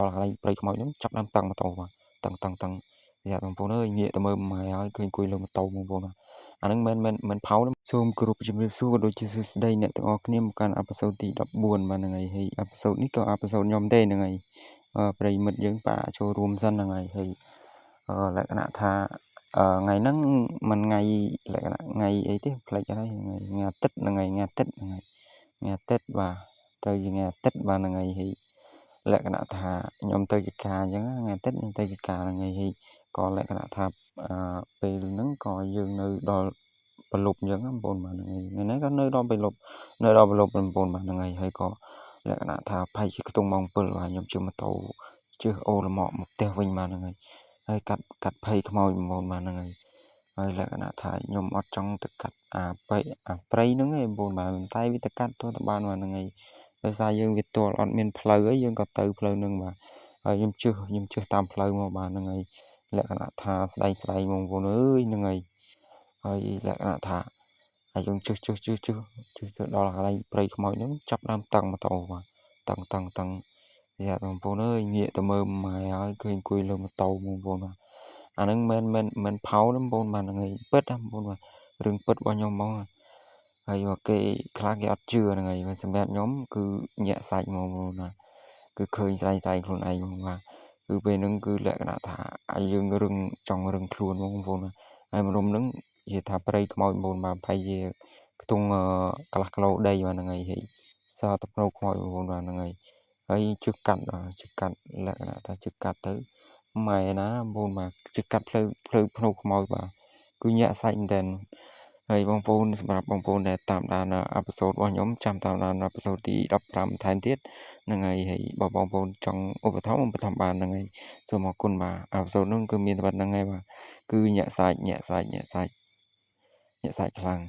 lại play không nói chấp năm tăng mà tàu mà tăng dạ bằng phố ơi nhẹ tầm ơi mày ơi khơi cùi lên một tàu bằng phố mà anh men pháo lắm zoom group chụp xuống đôi chia đây nè tụi ông kia một can episode thì đọc buồn mà ngày thì episode nít có episode nhóm tên ngày play mật dưỡng bả cho room dân ngày thì lại cái tha ngày nắng mình ngày lại ngày ấy thế lại cái này ngày Tết là ngày nghe Tết và tới nghe Tết và ngày thì lại cái thà nhóm tới chỉ cả những ngày Tết nhóm tới chỉ cả là ngày thì còn lại cái thà về nắng còn dương nơi đó bờ lục những bồn mà ngày nấy có nơi đó bờ lục bồn mà ngày hay có lại cái thà phải chỉ tung mong bờ là nhóm chưa mà tàu chưa ô là mọ một teo vinh mà ngày hay cắt phải không màu bồn mà ngày hay lại cái thà nhóm ở trong tất cả bay nó ngày bồn mà tay với tất cả tôi tập ban mà ngàyដោយសារយើងវាទាល់អត់មានផ្លូវអីយើងក៏ទៅផ្លូវនឹងបាទហើយខ្ញុំជិះតាមផ្លូវមកបាទហ្នឹងហើយលក្ខណៈថាស្ដែងបងប្អូនអើយហ្នឹងហើយលក្ខណៈថាហើយយើងជិះដល់កន្លែងព្រៃខ្មោចហ្នឹងចាប់ដើមតឹងម៉ូតូបាទតឹងយ៉ាបងប្អូនអើយងាកទៅមើលម៉ែហើយឃើញអង្គុយលើម៉ូតូបងប្អូនបាទអាហ្នឹងមិនផោណាបងប្អូនបាទហ្នឹងហើយពិតណាបងប្អូនបាទរឿងពិតរបស់ខ្ញុំហ្មងហើយគេខ្លះគេអត់ជឿហ្នឹងហើយសម្រាប់ខ្ញុំគឺញាក់សាច់ហ្មងណាគឺឃើញស្ដាយខ្លួនឯងហ្មងបាទគឺពេលហ្នឹងគឺលក្ខណៈថាឲ្យយើងចង់រឹងខ្លួនហ្មងបងប្អូនហើយម្រុំហ្នឹងនិយាយថាប្រៃខ្មោចបងប្អូនបាទប្រហែលជាខ្ទង់កន្លះគីឡូដីបាទហ្នឹងហើយសតប្រោខ្មោចបងប្អូនបាទហ្នឹងហើយជិះកាត់លក្ខណៈថាជិះកាត់ទៅម៉ែណាបងប្អូនបាទជិះកាត់ផ្លូវភ្នៅខ្មោចបាទគឺញាក់សាច់មែនតើហើយបងប្អូនសម្រាប់បងប្អូនដែលតាមដានអេពីសូតរបស់ខ្ញុំចាំតាមដានអេពីសូតទី15ថែមទៀតហ្នឹងហើយបើបងប្អូនចង់ឧបត្ថម្ភបានហ្នឹងហើយសូមអរគុណបាទអេពីសូតនោះគឺមានតែប៉ុណ្្នឹងហើយបាទគឺញាក់សាច់ខ្លាំង